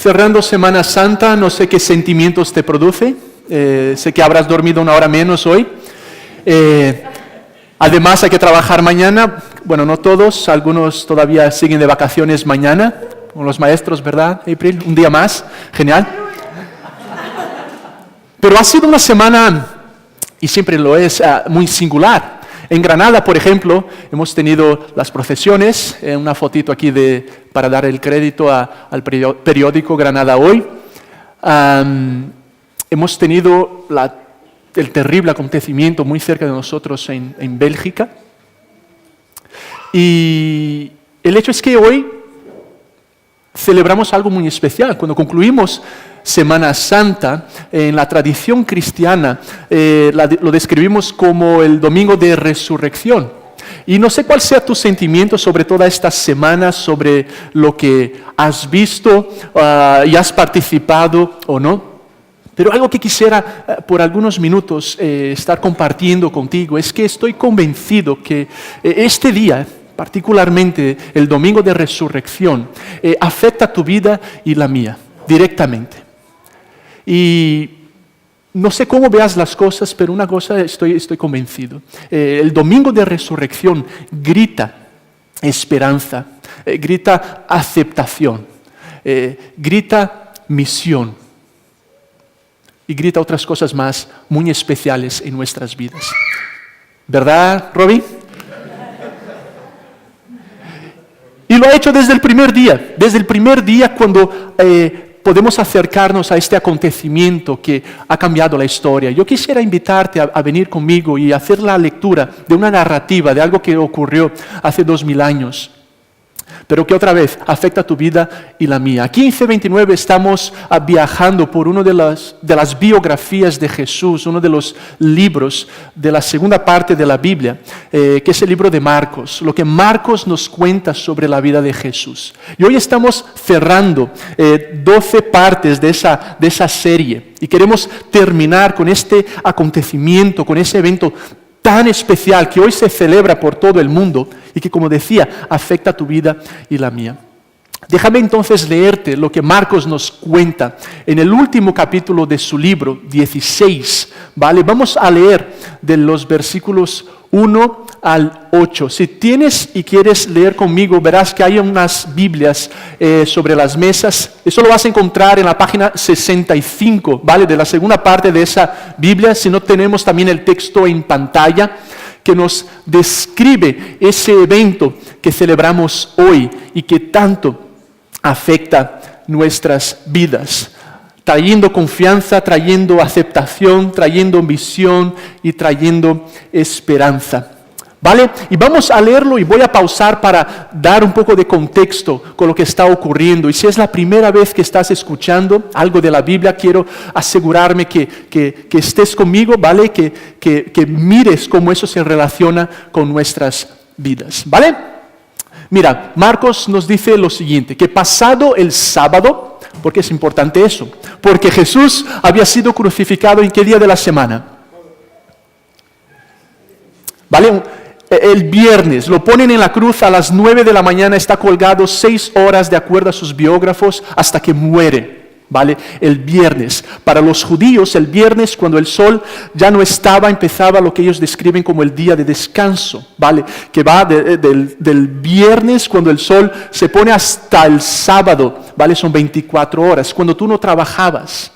cerrando Semana Santa, no sé qué sentimientos te produce. Sé que habrás dormido una hora menos hoy. Además hay que trabajar mañana. Bueno, no todos, algunos todavía siguen de vacaciones mañana, con los maestros, ¿verdad, April? Un día más, genial. Pero ha sido una semana, y siempre lo es, muy singular. En Granada, por ejemplo, hemos tenido las procesiones, una fotito aquí para dar el crédito al periódico Granada Hoy. Hemos tenido el terrible acontecimiento muy cerca de nosotros en Bélgica. Y el hecho es que hoy celebramos algo muy especial. Cuando concluimos Semana Santa, en la tradición cristiana lo describimos como el Domingo de Resurrección. Y no sé cuál sea tu sentimiento sobre toda esta semana, sobre lo que has visto y has participado o no. Pero algo que quisiera por algunos minutos estar compartiendo contigo es que estoy convencido que este día, particularmente el Domingo de Resurrección, afecta tu vida y la mía directamente. Y no sé cómo veas las cosas, pero una cosa estoy convencido. El Domingo de Resurrección grita esperanza, grita aceptación, grita misión y grita otras cosas más muy especiales en nuestras vidas. ¿Verdad, Robbie? Y lo ha hecho desde el primer día cuando podemos acercarnos a este acontecimiento que ha cambiado la historia. Yo quisiera invitarte a venir conmigo y hacer la lectura de una narrativa, de algo que ocurrió hace 2000 años, pero que otra vez afecta tu vida y la mía. Aquí en C29 estamos viajando por una de las biografías de Jesús, uno de los libros de la segunda parte de la Biblia, que es el libro de Marcos, lo que Marcos nos cuenta sobre la vida de Jesús. Y hoy estamos cerrando 12 partes de esa serie y queremos terminar con este acontecimiento, con ese evento tan especial que hoy se celebra por todo el mundo y que, como decía, afecta tu vida y la mía. Déjame entonces leerte lo que Marcos nos cuenta en el último capítulo de su libro, 16, ¿vale? Vamos a leer de los versículos 1 al 8. Si tienes y quieres leer conmigo, verás que hay unas Biblias sobre las mesas. Eso lo vas a encontrar en la página 65, ¿vale? De la segunda parte de esa Biblia. Si no, tenemos también el texto en pantalla que nos describe ese evento que celebramos hoy y que tanto afecta nuestras vidas, trayendo confianza, trayendo aceptación, trayendo visión y trayendo esperanza. ¿Vale? Y vamos a leerlo y voy a pausar para dar un poco de contexto con lo que está ocurriendo. Y si es la primera vez que estás escuchando algo de la Biblia, quiero asegurarme que estés conmigo, ¿vale? Que mires cómo eso se relaciona con nuestras vidas, ¿vale? Mira, Marcos nos dice lo siguiente, que pasado el sábado, porque es importante eso, porque Jesús había sido crucificado ¿en qué día de la semana? ¿Vale? El viernes, lo ponen en la cruz a las 9 de la mañana, está colgado 6 horas de acuerdo a sus biógrafos hasta que muere, ¿vale? El viernes. Para los judíos, el viernes, cuando el sol ya no estaba, empezaba lo que ellos describen como el día de descanso, ¿vale? Que va del viernes, cuando el sol se pone, hasta el sábado, ¿vale? Son 24 horas, cuando tú no trabajabas.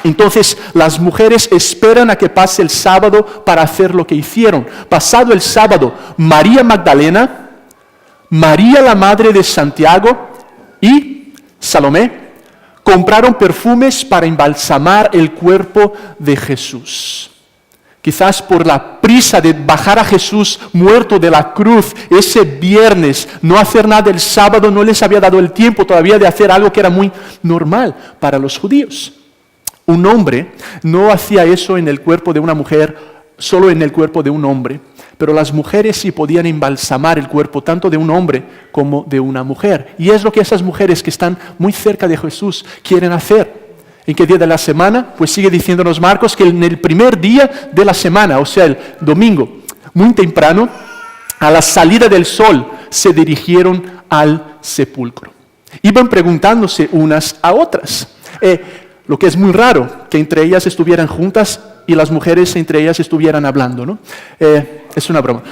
Entonces las mujeres esperan a que pase el sábado para hacer lo que hicieron. Pasado el sábado, María Magdalena, María la madre de Santiago y Salomé compraron perfumes para embalsamar el cuerpo de Jesús. Quizás por la prisa de bajar a Jesús muerto de la cruz ese viernes, no hacer nada el sábado no les había dado el tiempo todavía de hacer algo que era muy normal para los judíos. Un hombre no hacía eso en el cuerpo de una mujer, solo en el cuerpo de un hombre. Pero las mujeres sí podían embalsamar el cuerpo tanto de un hombre como de una mujer. Y es lo que esas mujeres que están muy cerca de Jesús quieren hacer. ¿En qué día de la semana? Pues sigue diciéndonos Marcos que en el primer día de la semana, o sea, el domingo, muy temprano, a la salida del sol, se dirigieron al sepulcro. Iban preguntándose unas a otras. Lo que es muy raro, que entre ellas estuvieran juntas y las mujeres entre ellas estuvieran hablando, ¿no? Es una broma.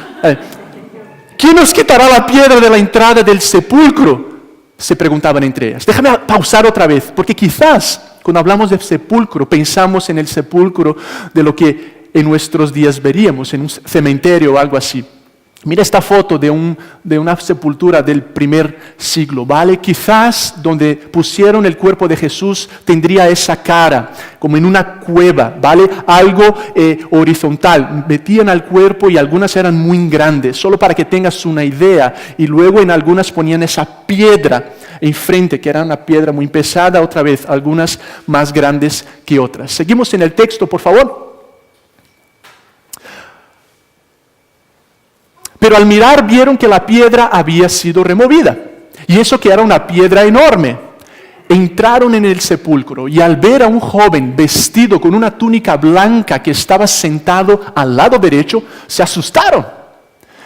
¿Quién nos quitará la piedra de la entrada del sepulcro? Se preguntaban entre ellas. Déjame pausar otra vez, porque quizás cuando hablamos de sepulcro pensamos en el sepulcro de lo que en nuestros días veríamos, en un cementerio o algo así. Mira esta foto de una sepultura del primer siglo, ¿vale? Quizás donde pusieron el cuerpo de Jesús tendría esa cara, como en una cueva, ¿vale? Algo horizontal. Metían al cuerpo y algunas eran muy grandes, solo para que tengas una idea. Y luego en algunas ponían esa piedra enfrente, que era una piedra muy pesada, otra vez, algunas más grandes que otras. Seguimos en el texto, por favor. Pero al mirar vieron que la piedra había sido removida, y eso que era una piedra enorme. Entraron en el sepulcro, y al ver a un joven vestido con una túnica blanca que estaba sentado al lado derecho, se asustaron.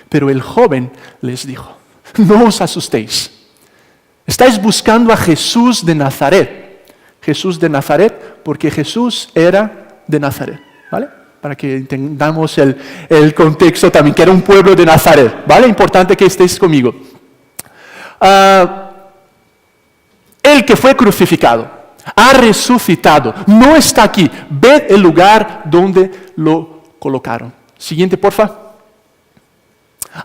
Pero el joven les dijo: no os asustéis, estáis buscando a Jesús de Nazaret. Jesús de Nazaret, porque Jesús era de Nazaret, ¿vale? Para que entendamos el contexto también, que era un pueblo de Nazaret, ¿vale? Importante que estéis conmigo. El que fue crucificado, ha resucitado, no está aquí. Ved el lugar donde lo colocaron. Siguiente, porfa.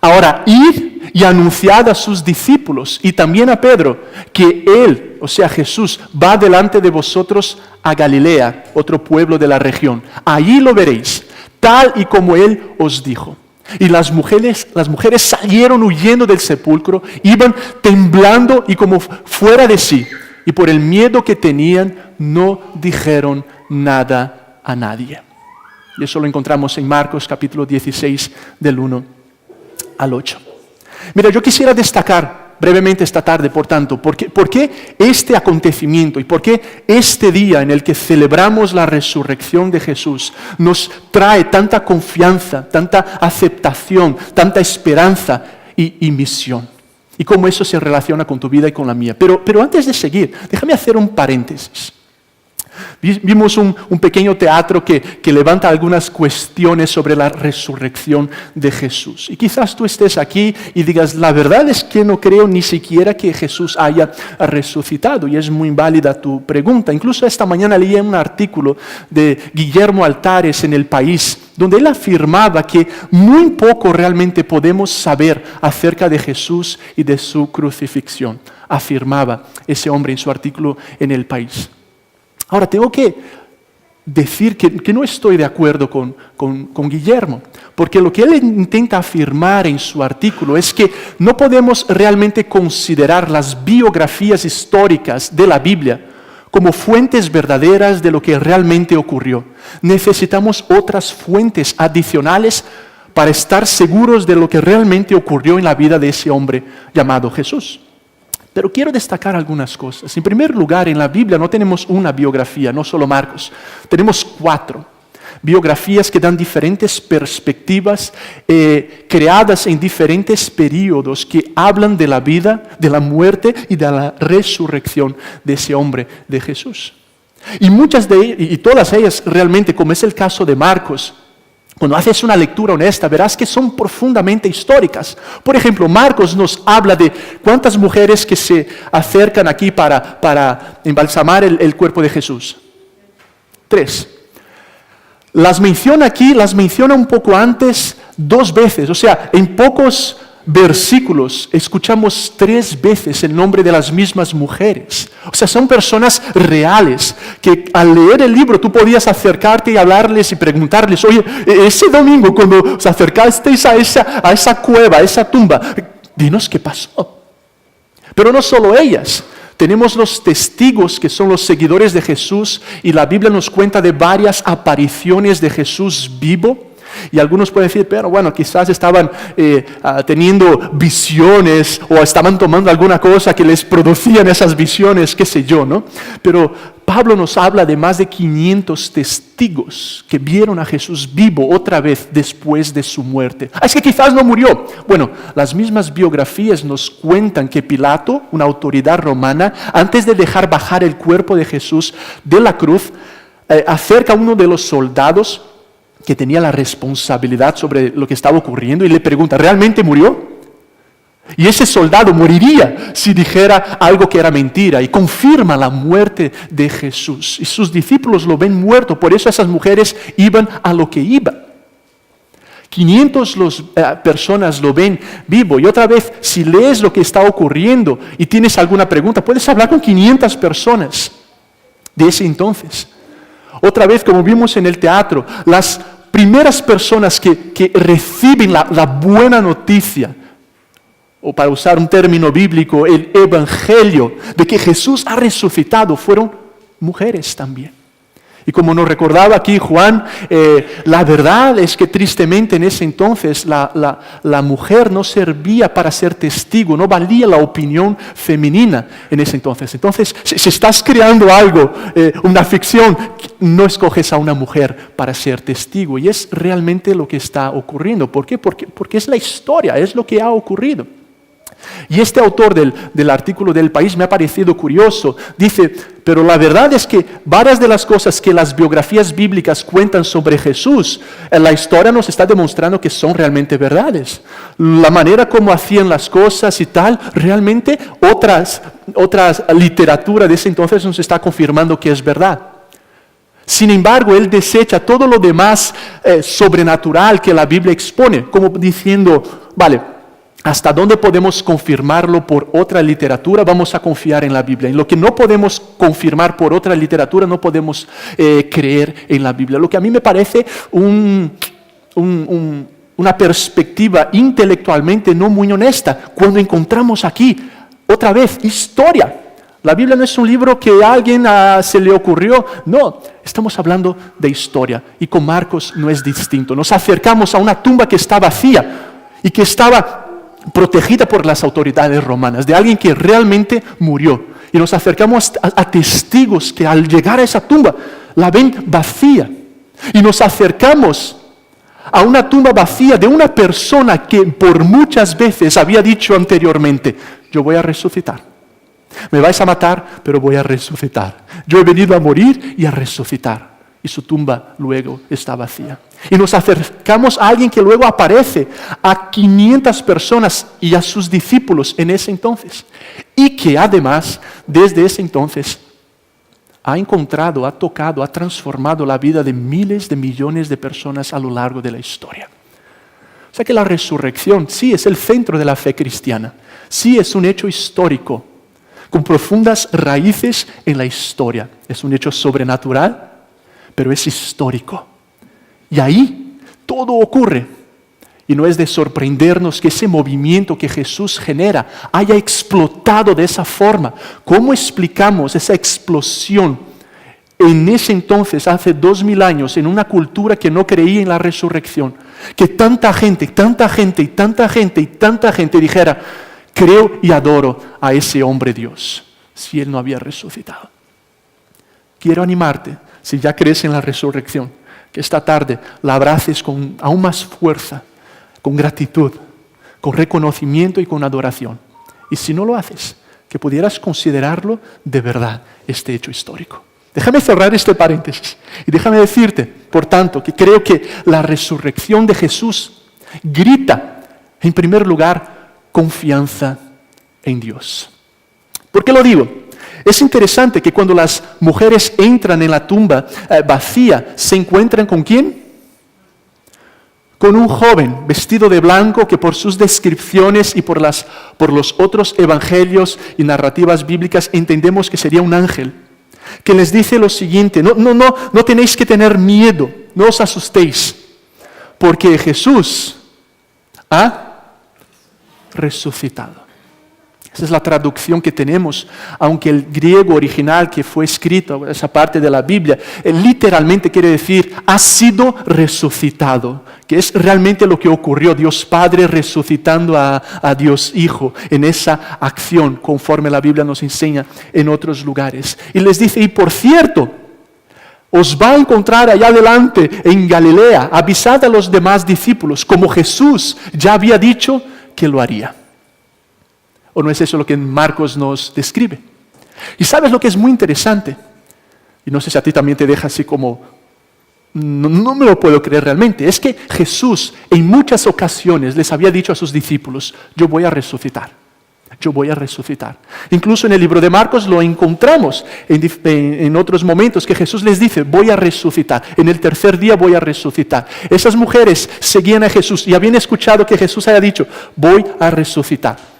Ahora, id y anunciad a sus discípulos y también a Pedro que él, o sea Jesús, va delante de vosotros a Galilea, otro pueblo de la región. Allí lo veréis, tal y como él os dijo. Y las mujeres salieron huyendo del sepulcro, iban temblando y como fuera de sí. Y por el miedo que tenían, no dijeron nada a nadie. Y eso lo encontramos en Marcos capítulo 16, del 1 al 8. Mira, yo quisiera destacar brevemente esta tarde, por tanto, ¿por qué este acontecimiento y por qué este día en el que celebramos la resurrección de Jesús nos trae tanta confianza, tanta aceptación, tanta esperanza y misión? Y cómo eso se relaciona con tu vida y con la mía. Pero antes de seguir, déjame hacer un paréntesis. Vimos un pequeño teatro que levanta algunas cuestiones sobre la resurrección de Jesús. Y quizás tú estés aquí y digas: la verdad es que no creo ni siquiera que Jesús haya resucitado. Y es muy válida tu pregunta. Incluso esta mañana leí un artículo de Guillermo Altares en El País, donde él afirmaba que muy poco realmente podemos saber acerca de Jesús y de su crucifixión. Afirmaba ese hombre en su artículo en El País. Ahora, tengo que decir que no estoy de acuerdo con Guillermo, porque lo que él intenta afirmar en su artículo es que no podemos realmente considerar las biografías históricas de la Biblia como fuentes verdaderas de lo que realmente ocurrió. Necesitamos otras fuentes adicionales para estar seguros de lo que realmente ocurrió en la vida de ese hombre llamado Jesús. Pero quiero destacar algunas cosas. En primer lugar, en la Biblia no tenemos una biografía, no solo Marcos. Tenemos 4 biografías que dan diferentes perspectivas, creadas en diferentes periodos, que hablan de la vida, de la muerte y de la resurrección de ese hombre, de Jesús. Y muchas de ellas, y todas ellas realmente, como es el caso de Marcos, cuando haces una lectura honesta, verás que son profundamente históricas. Por ejemplo, Marcos nos habla de cuántas mujeres que se acercan aquí para embalsamar el cuerpo de Jesús. 3. Las menciona aquí, las menciona un poco antes 2 veces. O sea, en pocos versículos escuchamos 3 veces el nombre de las mismas mujeres. O sea, son personas reales que al leer el libro tú podías acercarte y hablarles y preguntarles: oye, ese domingo cuando os acercasteis a esa cueva, a esa tumba, dinos qué pasó. Pero no solo ellas. Tenemos los testigos que son los seguidores de Jesús, y la Biblia nos cuenta de varias apariciones de Jesús vivo. Y algunos pueden decir, pero bueno, quizás estaban teniendo visiones o estaban tomando alguna cosa que les producían esas visiones, qué sé yo, ¿no? Pero Pablo nos habla de más de 500 testigos que vieron a Jesús vivo otra vez después de su muerte. Es que quizás no murió. Bueno, las mismas biografías nos cuentan que Pilato, una autoridad romana, antes de dejar bajar el cuerpo de Jesús de la cruz, acerca a uno de los soldados que tenía la responsabilidad sobre lo que estaba ocurriendo y le pregunta, ¿realmente murió? Y ese soldado moriría si dijera algo que era mentira y confirma la muerte de Jesús. Y sus discípulos lo ven muerto, por eso esas mujeres iban a lo que iban. 500 personas lo ven vivo. Y otra vez, si lees lo que está ocurriendo y tienes alguna pregunta, puedes hablar con 500 personas de ese entonces. Otra vez, como vimos en el teatro, las primeras personas que reciben la buena noticia, o para usar un término bíblico, el evangelio de que Jesús ha resucitado, fueron mujeres también. Y como nos recordaba aquí Juan, la verdad es que tristemente en ese entonces la mujer no servía para ser testigo, no valía la opinión femenina en ese entonces. Entonces, si estás creando algo, una ficción, no escoges a una mujer para ser testigo. Y es realmente lo que está ocurriendo. ¿Por qué? Porque es la historia, es lo que ha ocurrido. Y este autor del artículo del País me ha parecido curioso. Dice, pero la verdad es que varias de las cosas que las biografías bíblicas cuentan sobre Jesús, la historia nos está demostrando que son realmente verdades. La manera como hacían las cosas y tal, realmente otras literatura de ese entonces nos está confirmando que es verdad. Sin embargo, él desecha todo lo demás sobrenatural que la Biblia expone, como diciendo, vale, ¿hasta dónde podemos confirmarlo por otra literatura? Vamos a confiar en la Biblia. En lo que no podemos confirmar por otra literatura, no podemos creer en la Biblia. Lo que a mí me parece una perspectiva intelectualmente no muy honesta, cuando encontramos aquí, otra vez, historia. La Biblia no es un libro que a alguien se le ocurrió, no, estamos hablando de historia. Y con Marcos no es distinto. Nos acercamos a una tumba que está vacía y que estaba protegida por las autoridades romanas, de alguien que realmente murió. Y nos acercamos a testigos que al llegar a esa tumba la ven vacía. Y nos acercamos a una tumba vacía de una persona que por muchas veces había dicho anteriormente, yo voy a resucitar. Me vais a matar, pero voy a resucitar. Yo he venido a morir y a resucitar. Y su tumba luego está vacía. Y nos acercamos a alguien que luego aparece a 500 personas y a sus discípulos en ese entonces. Y que además, desde ese entonces, ha encontrado, ha tocado, ha transformado la vida de miles de millones de personas a lo largo de la historia. O sea que la resurrección sí es el centro de la fe cristiana. Sí es un hecho histórico, con profundas raíces en la historia. Es un hecho sobrenatural, pero es histórico. Y ahí todo ocurre. Y no es de sorprendernos que ese movimiento que Jesús genera haya explotado de esa forma. ¿Cómo explicamos esa explosión en ese entonces, hace 2000 años, en una cultura que no creía en la resurrección? Que tanta gente dijera, creo y adoro a ese hombre Dios, si Él no había resucitado. Quiero animarte, si ya crees en la resurrección, que esta tarde la abraces con aún más fuerza, con gratitud, con reconocimiento y con adoración. Y si no lo haces, que pudieras considerarlo de verdad este hecho histórico. Déjame cerrar este paréntesis y déjame decirte, por tanto, que creo que la resurrección de Jesús grita, en primer lugar, confianza en Dios. ¿Por qué lo digo? Es interesante que cuando las mujeres entran en la tumba vacía, se encuentran ¿con quién? Con un joven vestido de blanco que por sus descripciones y por los otros evangelios y narrativas bíblicas entendemos que sería un ángel, que les dice lo siguiente, no tenéis que tener miedo, no os asustéis, porque Jesús ha resucitado. Esa es la traducción que tenemos, aunque el griego original que fue escrito, esa parte de la Biblia, literalmente quiere decir, ha sido resucitado, que es realmente lo que ocurrió, Dios Padre resucitando a Dios Hijo en esa acción, conforme la Biblia nos enseña en otros lugares. Y les dice, y por cierto, os va a encontrar allá adelante en Galilea, avisad a los demás discípulos, como Jesús ya había dicho que lo haría. ¿O no es eso lo que Marcos nos describe? Y ¿sabes lo que es muy interesante? Y no sé si a ti también te deja así como, no me lo puedo creer realmente. Es que Jesús en muchas ocasiones les había dicho a sus discípulos, yo voy a resucitar. Yo voy a resucitar. Incluso en el libro de Marcos lo encontramos en otros momentos que Jesús les dice, voy a resucitar. En el tercer día voy a resucitar. Esas mujeres seguían a Jesús y habían escuchado que Jesús haya dicho, voy a resucitar.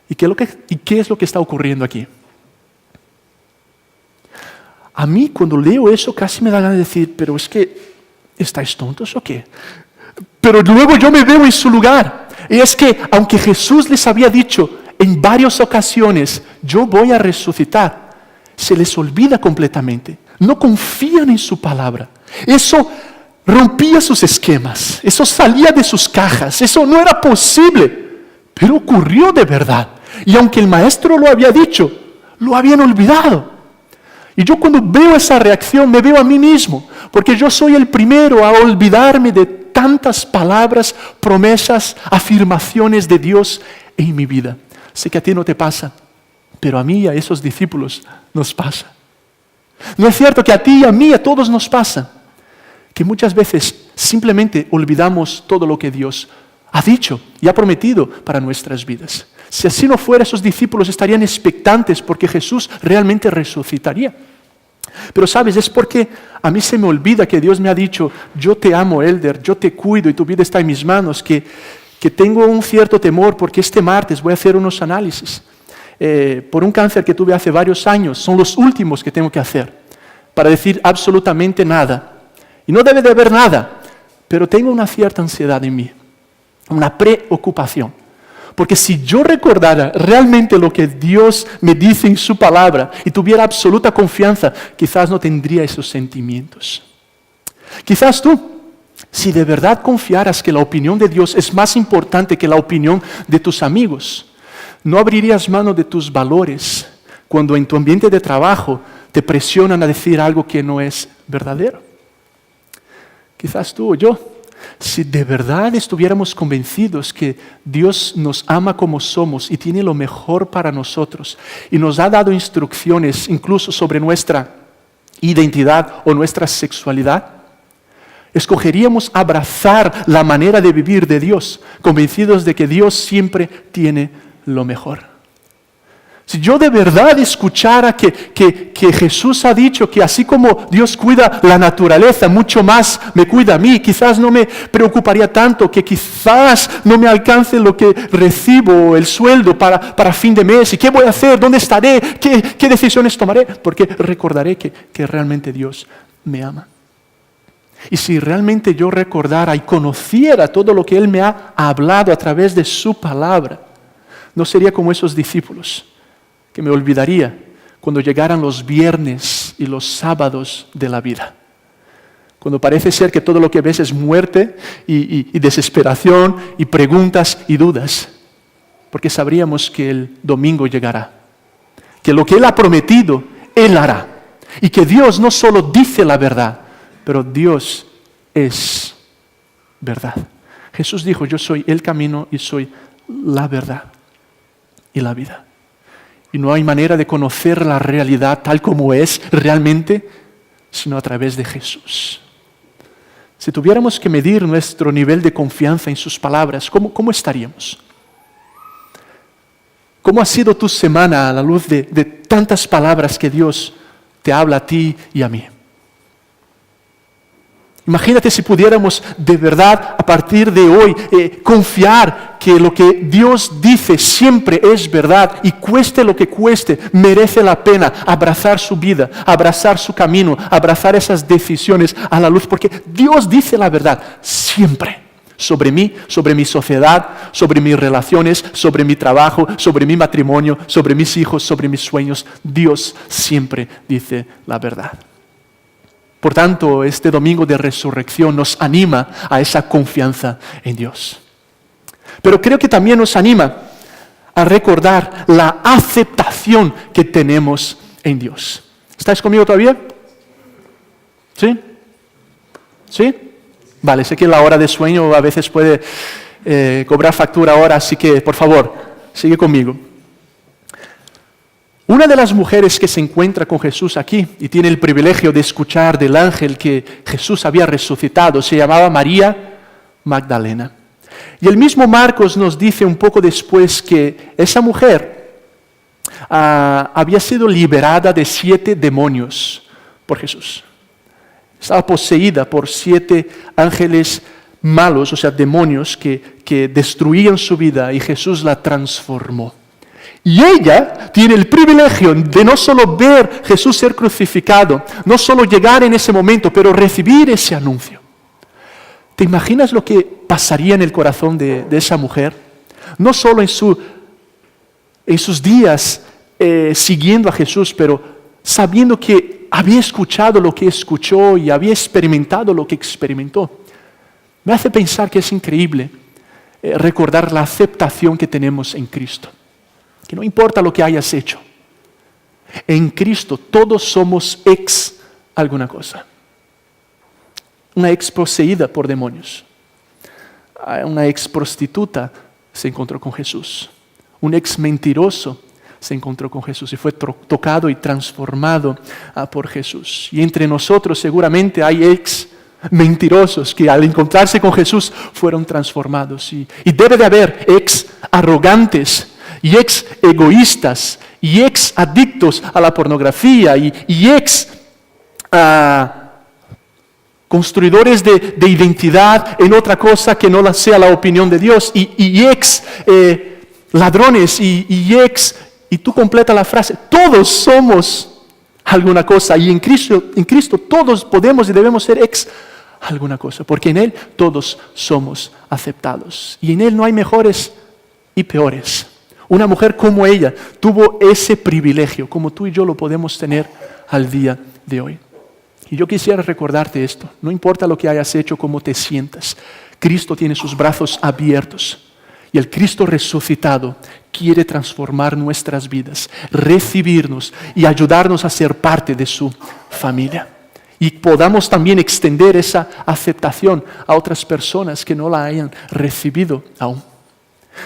¿Y qué es lo que está ocurriendo aquí? A mí cuando leo eso casi me da ganas de decir, pero es que, ¿estáis tontos o qué? Pero luego yo me veo en su lugar. Y es que aunque Jesús les había dicho en varias ocasiones, yo voy a resucitar, se les olvida completamente. No confían en su palabra. Eso rompía sus esquemas. Eso salía de sus cajas. Eso no era posible. Pero ocurrió de verdad. Y aunque el maestro lo había dicho, lo habían olvidado. Y yo cuando veo esa reacción me veo a mí mismo, porque yo soy el primero a olvidarme de tantas palabras, promesas, afirmaciones de Dios en mi vida. Sé que a ti no te pasa, pero a mí y a esos discípulos nos pasa. ¿No es cierto que a ti y a mí, a todos nos pasa? Que muchas veces simplemente olvidamos todo lo que Dios ha dicho y ha prometido para nuestras vidas. Si así no fuera, esos discípulos estarían expectantes porque Jesús realmente resucitaría. Pero sabes, es porque a mí se me olvida que Dios me ha dicho, yo te amo, Elder, yo te cuido y tu vida está en mis manos, que tengo un cierto temor porque este martes voy a hacer unos análisis por un cáncer que tuve hace varios años. Son los últimos que tengo que hacer para decir absolutamente nada. Y no debe de haber nada, pero tengo una cierta ansiedad en mí, una preocupación. Porque si yo recordara realmente lo que Dios me dice en su palabra y tuviera absoluta confianza, quizás no tendría esos sentimientos. Quizás tú, si de verdad confiaras que la opinión de Dios es más importante que la opinión de tus amigos, no abrirías mano de tus valores cuando en tu ambiente de trabajo te presionan a decir algo que no es verdadero. Quizás tú o yo, si de verdad estuviéramos convencidos que Dios nos ama como somos y tiene lo mejor para nosotros y nos ha dado instrucciones incluso sobre nuestra identidad o nuestra sexualidad, escogeríamos abrazar la manera de vivir de Dios, convencidos de que Dios siempre tiene lo mejor. Si yo de verdad escuchara que Jesús ha dicho que así como Dios cuida la naturaleza, mucho más me cuida a mí, quizás no me preocuparía tanto, que quizás no me alcance lo que recibo, el sueldo para fin de mes, y qué voy a hacer, dónde estaré, qué decisiones tomaré, porque recordaré que realmente Dios me ama. Y si realmente yo recordara y conociera todo lo que Él me ha hablado a través de su palabra, no sería como esos discípulos, que me olvidaría cuando llegaran los viernes y los sábados de la vida. Cuando parece ser que todo lo que ves es muerte y desesperación y preguntas y dudas. Porque sabríamos que el domingo llegará. Que lo que Él ha prometido, Él hará. Y que Dios no solo dice la verdad, pero Dios es verdad. Jesús dijo, yo soy el camino y soy la verdad y la vida. Y no hay manera de conocer la realidad tal como es realmente, sino a través de Jesús. Si tuviéramos que medir nuestro nivel de confianza en sus palabras, ¿cómo estaríamos? ¿Cómo ha sido tu semana a la luz de tantas palabras que Dios te habla a ti y a mí? Imagínate si pudiéramos de verdad a partir de hoy confiar que lo que Dios dice siempre es verdad y cueste lo que cueste, merece la pena abrazar su vida, abrazar su camino, abrazar esas decisiones a la luz, porque Dios dice la verdad siempre. Sobre mí, sobre mi sociedad, sobre mis relaciones, sobre mi trabajo, sobre mi matrimonio, sobre mis hijos, sobre mis sueños. Dios siempre dice la verdad. Por tanto, este domingo de resurrección nos anima a esa confianza en Dios. Pero creo que también nos anima a recordar la aceptación que tenemos en Dios. ¿Estáis conmigo todavía? ¿Sí? ¿Sí? Vale, sé que la hora de sueño a veces puede cobrar factura ahora, así que por favor, sigue conmigo. Una de las mujeres que se encuentra con Jesús aquí y tiene el privilegio de escuchar del ángel que Jesús había resucitado se llamaba María Magdalena. Y el mismo Marcos nos dice un poco después que esa mujer había sido liberada de 7 demonios por Jesús. Estaba poseída por 7 ángeles malos, o sea, demonios que destruían su vida y Jesús la transformó. Y ella tiene el privilegio de no solo ver a Jesús ser crucificado, no solo llegar en ese momento, pero recibir ese anuncio. ¿Te imaginas lo que pasaría en el corazón de esa mujer? No solo en sus días siguiendo a Jesús, pero sabiendo que había escuchado lo que escuchó y había experimentado lo que experimentó. Me hace pensar que es increíble recordar la aceptación que tenemos en Cristo. Que no importa lo que hayas hecho, en Cristo todos somos ex alguna cosa. Una ex poseída por demonios. Una ex prostituta se encontró con Jesús. Un ex mentiroso se encontró con Jesús y fue tocado y transformado por Jesús. Y entre nosotros seguramente hay ex mentirosos que al encontrarse con Jesús fueron transformados. Y debe de haber ex arrogantes y ex egoístas y ex adictos a la pornografía y ex construidores de identidad en otra cosa que no sea la opinión de Dios y ex ladrones y ex, y tú completa la frase, todos somos alguna cosa y en Cristo todos podemos y debemos ser ex alguna cosa, porque en Él todos somos aceptados y en Él no hay mejores y peores. Una mujer como ella tuvo ese privilegio, como tú y yo lo podemos tener al día de hoy. Y yo quisiera recordarte esto, no importa lo que hayas hecho, cómo te sientas, Cristo tiene sus brazos abiertos y el Cristo resucitado quiere transformar nuestras vidas, recibirnos y ayudarnos a ser parte de su familia. Y podamos también extender esa aceptación a otras personas que no la hayan recibido aún.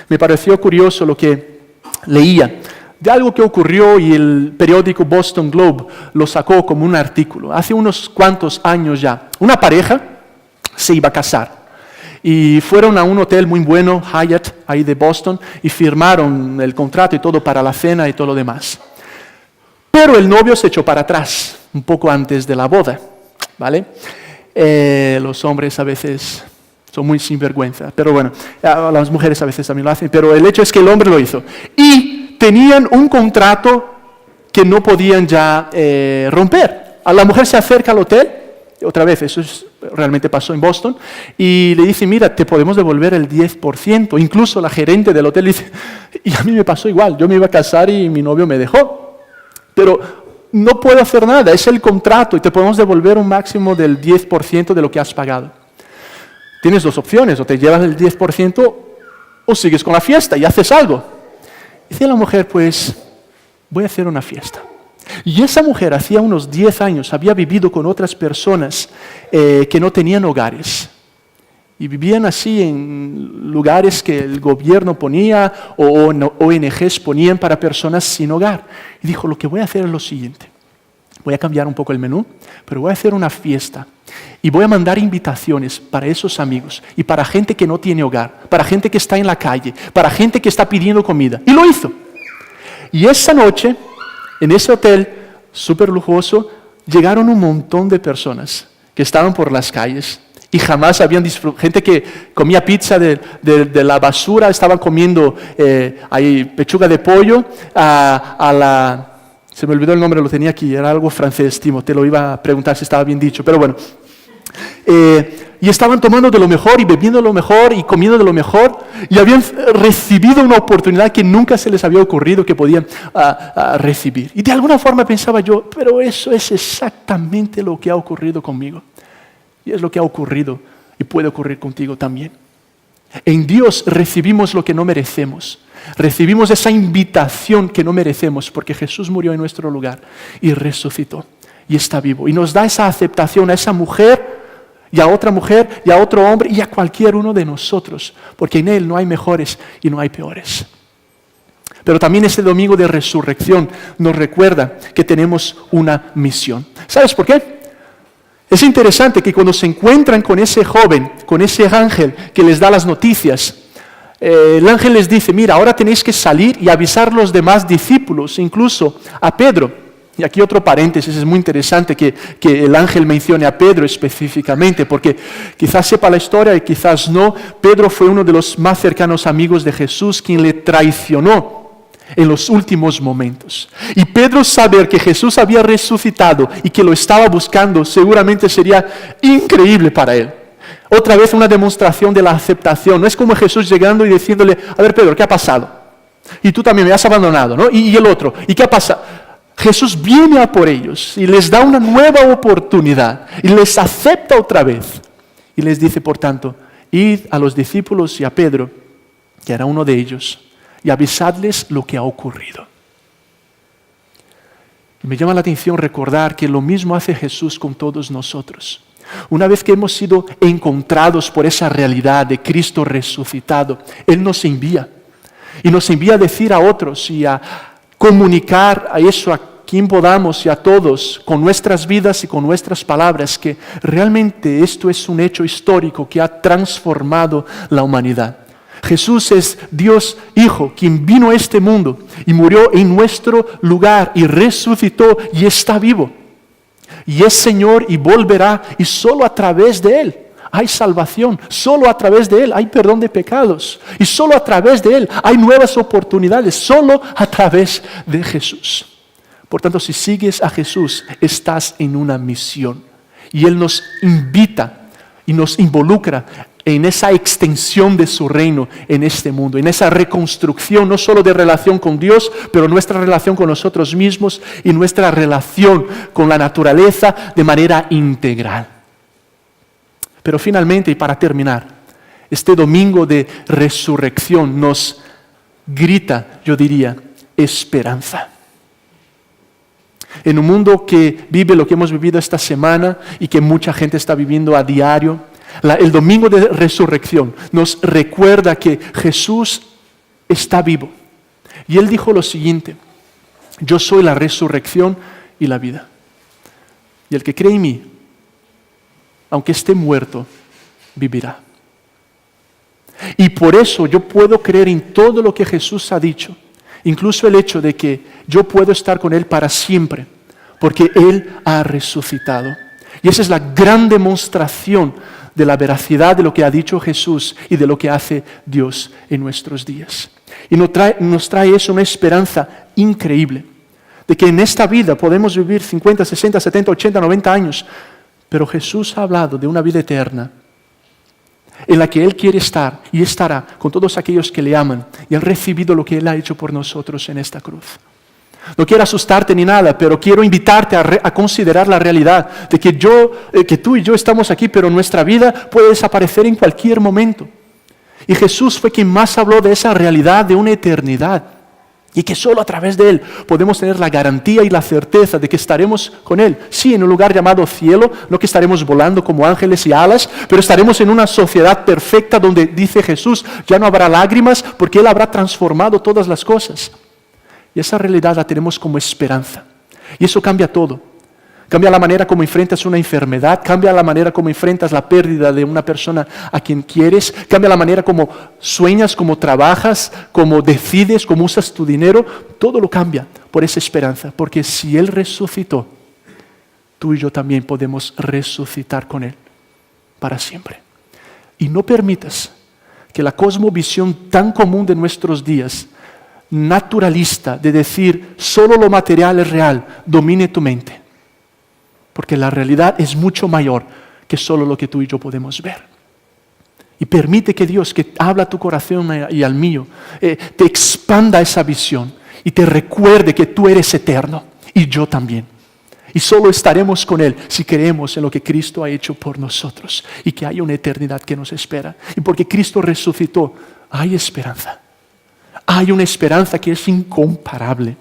Me pareció curioso lo que leía de algo que ocurrió y el periódico Boston Globe lo sacó como un artículo. Hace unos cuantos años ya, una pareja se iba a casar y fueron a un hotel muy bueno, Hyatt, ahí de Boston, y firmaron el contrato y todo para la cena y todo lo demás. Pero el novio se echó para atrás, un poco antes de la boda, ¿vale? Los hombres a veces son muy sinvergüenza, pero bueno, las mujeres a veces también lo hacen, pero el hecho es que el hombre lo hizo. Y tenían un contrato que no podían ya romper. A la mujer se acerca al hotel, otra vez, realmente pasó en Boston, y le dice, mira, te podemos devolver el 10%. Incluso la gerente del hotel dice, y a mí me pasó igual, yo me iba a casar y mi novio me dejó. Pero no puedo hacer nada, es el contrato y te podemos devolver un máximo del 10% de lo que has pagado. Tienes 2 opciones, o te llevas el 10% o sigues con la fiesta y haces algo. Dice la mujer, pues voy a hacer una fiesta. Y esa mujer hacía unos 10 años había vivido con otras personas que no tenían hogares. Y vivían así en lugares que el gobierno ponía o ONGs ponían para personas sin hogar. Y dijo, lo que voy a hacer es lo siguiente. Voy a cambiar un poco el menú, pero voy a hacer una fiesta y voy a mandar invitaciones para esos amigos y para gente que no tiene hogar, para gente que está en la calle, para gente que está pidiendo comida. Y lo hizo. Y esa noche, en ese hotel súper lujoso, llegaron un montón de personas que estaban por las calles y jamás habían disfrutado. Gente que comía pizza de la basura, estaban comiendo ahí pechuga de pollo se me olvidó el nombre, lo tenía aquí, era algo francés, Timo, te lo iba a preguntar si estaba bien dicho, pero bueno. y estaban tomando de lo mejor y bebiendo lo mejor y comiendo de lo mejor y habían recibido una oportunidad que nunca se les había ocurrido que podían recibir. Y de alguna forma pensaba yo, pero eso es exactamente lo que ha ocurrido conmigo. Y es lo que ha ocurrido y puede ocurrir contigo también. En Dios recibimos lo que no merecemos. Recibimos esa invitación que no merecemos porque Jesús murió en nuestro lugar y resucitó y está vivo. Y nos da esa aceptación a esa mujer y a otra mujer, y a otro hombre, y a cualquier uno de nosotros, porque en Él no hay mejores y no hay peores. Pero también este domingo de resurrección nos recuerda que tenemos una misión. ¿Sabes por qué? Es interesante que cuando se encuentran con ese joven, con ese ángel que les da las noticias, el ángel les dice, mira, ahora tenéis que salir y avisar a los demás discípulos, incluso a Pedro. Y aquí otro paréntesis, es muy interesante que el ángel mencione a Pedro específicamente, porque quizás sepa la historia y quizás no. Pedro fue uno de los más cercanos amigos de Jesús, quien le traicionó en los últimos momentos. Y Pedro saber que Jesús había resucitado y que lo estaba buscando, seguramente sería increíble para él. Otra vez una demostración de la aceptación. No es como Jesús llegando y diciéndole, a ver Pedro, ¿qué ha pasado? Y tú también me has abandonado, ¿no? Y el otro, ¿y qué ha pasado? Jesús viene a por ellos y les da una nueva oportunidad y les acepta otra vez. Y les dice, por tanto, id a los discípulos y a Pedro, que era uno de ellos, y avisadles lo que ha ocurrido. Y me llama la atención recordar que lo mismo hace Jesús con todos nosotros. Una vez que hemos sido encontrados por esa realidad de Cristo resucitado, Él nos envía. Y nos envía a decir a otros y a comunicar a eso, a quien podamos y a todos, con nuestras vidas y con nuestras palabras, que realmente esto es un hecho histórico que ha transformado la humanidad. Jesús es Dios Hijo, quien vino a este mundo y murió en nuestro lugar y resucitó y está vivo. Y es Señor y volverá, y solo a través de Él hay salvación, solo a través de Él hay perdón de pecados, y solo a través de Él hay nuevas oportunidades, solo a través de Jesús. Por tanto, si sigues a Jesús, estás en una misión, y Él nos invita y nos involucra en esa extensión de su reino en este mundo, en esa reconstrucción no solo de relación con Dios, pero nuestra relación con nosotros mismos y nuestra relación con la naturaleza de manera integral. Pero finalmente, y para terminar, este domingo de resurrección nos grita, yo diría, esperanza. En un mundo que vive lo que hemos vivido esta semana y que mucha gente está viviendo a diario, el domingo de resurrección nos recuerda que Jesús está vivo. Y Él dijo lo siguiente, yo soy la resurrección y la vida. Y el que cree en mí, aunque esté muerto, vivirá. Y por eso yo puedo creer en todo lo que Jesús ha dicho, incluso el hecho de que yo puedo estar con Él para siempre, porque Él ha resucitado. Y esa es la gran demostración de la veracidad de lo que ha dicho Jesús y de lo que hace Dios en nuestros días. Y nos trae eso una esperanza increíble, de que en esta vida podemos vivir 50, 60, 70, 80, 90 años, pero Jesús ha hablado de una vida eterna en la que Él quiere estar y estará con todos aquellos que le aman y han recibido lo que Él ha hecho por nosotros en esta cruz. No quiero asustarte ni nada, pero quiero invitarte a considerar la realidad de que tú y yo estamos aquí, pero nuestra vida puede desaparecer en cualquier momento. Y Jesús fue quien más habló de esa realidad de una eternidad. Y que solo a través de Él podemos tener la garantía y la certeza de que estaremos con Él. Sí, en un lugar llamado cielo, no que estaremos volando como ángeles y alas, pero estaremos en una sociedad perfecta donde, dice Jesús, ya no habrá lágrimas porque Él habrá transformado todas las cosas. Y esa realidad la tenemos como esperanza. Y eso cambia todo. Cambia la manera como enfrentas una enfermedad, cambia la manera como enfrentas la pérdida de una persona a quien quieres, cambia la manera como sueñas, como trabajas, como decides, como usas tu dinero. Todo lo cambia por esa esperanza, porque si Él resucitó, tú y yo también podemos resucitar con Él para siempre. Y no permitas que la cosmovisión tan común de nuestros días, naturalista, de decir solo lo material es real, domine tu mente. Porque la realidad es mucho mayor que solo lo que tú y yo podemos ver. Y permite que Dios, que habla a tu corazón y al mío, te expanda esa visión y te recuerde que tú eres eterno y yo también. Y solo estaremos con Él si creemos en lo que Cristo ha hecho por nosotros y que hay una eternidad que nos espera. Y porque Cristo resucitó, hay esperanza. Hay una esperanza que es incomparable.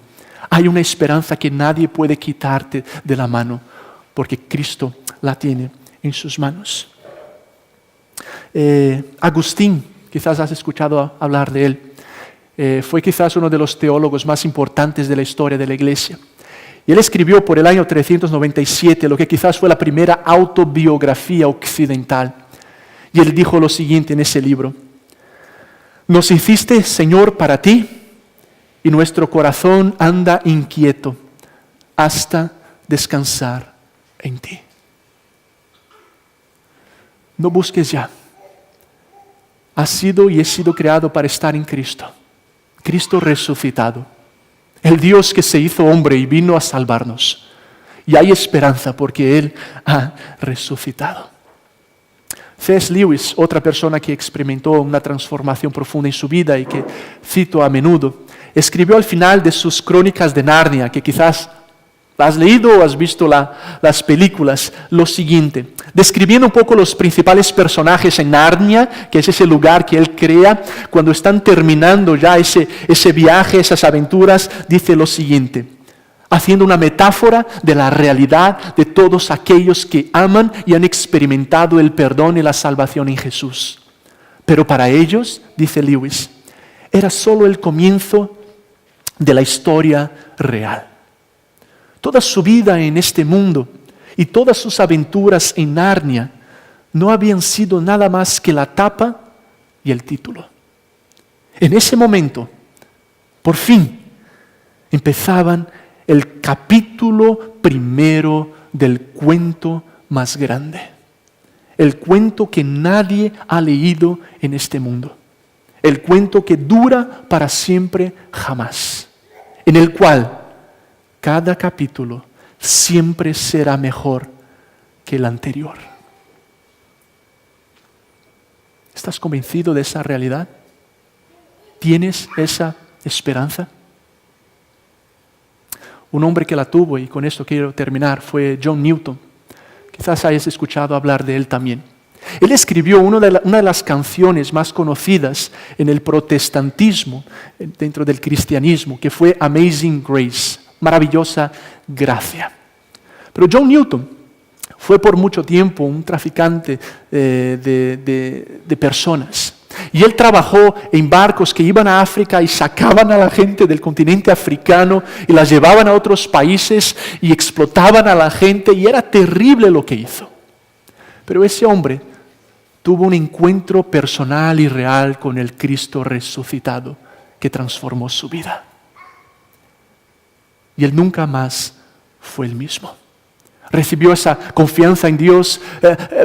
Hay una esperanza que nadie puede quitarte de la mano, porque Cristo la tiene en sus manos. Agustín, quizás has escuchado hablar de él, fue quizás uno de los teólogos más importantes de la historia de la Iglesia. Y él escribió por el año 397 lo que quizás fue la primera autobiografía occidental. Y él dijo lo siguiente en ese libro: nos hiciste, Señor, para ti, y nuestro corazón anda inquieto hasta descansar en ti. No busques ya. Has sido y he sido creado para estar en Cristo. Cristo resucitado. El Dios que se hizo hombre y vino a salvarnos. Y hay esperanza porque Él ha resucitado. C.S. Lewis, otra persona que experimentó una transformación profunda en su vida y que cito a menudo, escribió al final de sus Crónicas de Narnia, que quizás has leído o has visto las películas, lo siguiente, describiendo un poco los principales personajes en Narnia, que es ese lugar que él crea, cuando están terminando ya ese viaje, esas aventuras, dice lo siguiente, haciendo una metáfora de la realidad de todos aquellos que aman y han experimentado el perdón y la salvación en Jesús. Pero para ellos, dice Lewis, era solo el comienzo de la historia real. Toda su vida en este mundo y todas sus aventuras en Narnia no habían sido nada más que la tapa y el título. En ese momento, por fin, empezaban el capítulo primero del cuento más grande. El cuento que nadie ha leído en este mundo. El cuento que dura para siempre jamás. En el cual cada capítulo siempre será mejor que el anterior. ¿Estás convencido de esa realidad? ¿Tienes esa esperanza? Un hombre que la tuvo, y con esto quiero terminar, fue John Newton. Quizás hayas escuchado hablar de él también. Él escribió una de las canciones más conocidas en el protestantismo, dentro del cristianismo, que fue Amazing Grace, maravillosa gracia. Pero John Newton fue por mucho tiempo un traficante de personas. Y él trabajó en barcos que iban a África y sacaban a la gente del continente africano y la llevaban a otros países y explotaban a la gente, y era terrible lo que hizo. Pero ese hombre tuvo un encuentro personal y real con el Cristo resucitado que transformó su vida. Y él nunca más fue el mismo. Recibió esa confianza en Dios,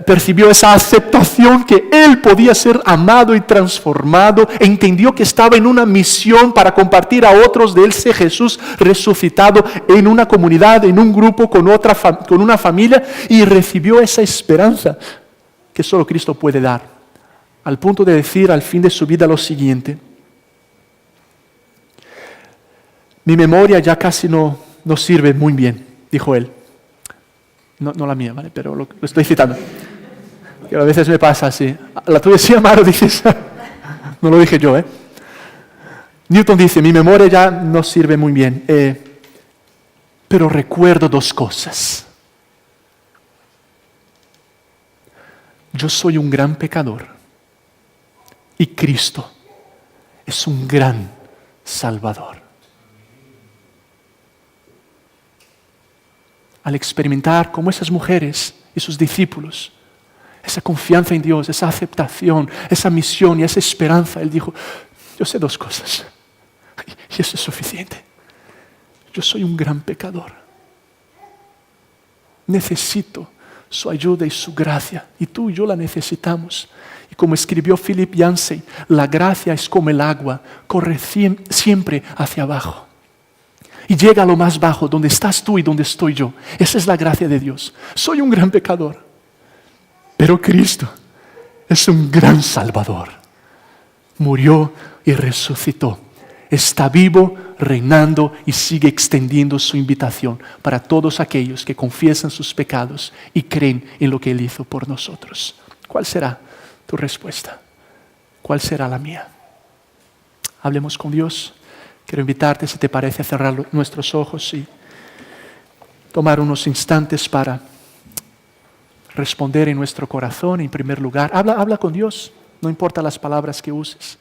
percibió esa aceptación que él podía ser amado y transformado, entendió que estaba en una misión para compartir a otros de ese Jesús resucitado en una comunidad, en un grupo, con una familia, y recibió esa esperanza que solo Cristo puede dar, al punto de decir al fin de su vida lo siguiente: mi memoria ya casi no sirve muy bien, dijo él. No la mía, ¿vale? Pero lo estoy citando. Que a veces me pasa así. La tuya sí, Amaro, dices. No lo dije yo, ¿eh? Newton dice, mi memoria ya no sirve muy bien, pero recuerdo dos cosas. Yo soy un gran pecador y Cristo es un gran Salvador. Al experimentar como esas mujeres y sus discípulos, esa confianza en Dios, esa aceptación, esa misión y esa esperanza, él dijo, yo sé dos cosas y eso es suficiente. Yo soy un gran pecador. Necesito su ayuda y su gracia, y tú y yo la necesitamos. Y como escribió Philip Yancey, la gracia es como el agua, corre siempre hacia abajo. Y llega a lo más bajo, donde estás tú y donde estoy yo. Esa es la gracia de Dios. Soy un gran pecador. Pero Cristo es un gran Salvador. Murió y resucitó. Está vivo, reinando y sigue extendiendo su invitación para todos aquellos que confiesan sus pecados y creen en lo que Él hizo por nosotros. ¿Cuál será tu respuesta? ¿Cuál será la mía? Hablemos con Dios. Quiero invitarte, si te parece, a cerrar nuestros ojos y tomar unos instantes para responder en nuestro corazón. En primer lugar, habla con Dios. No importa las palabras que uses.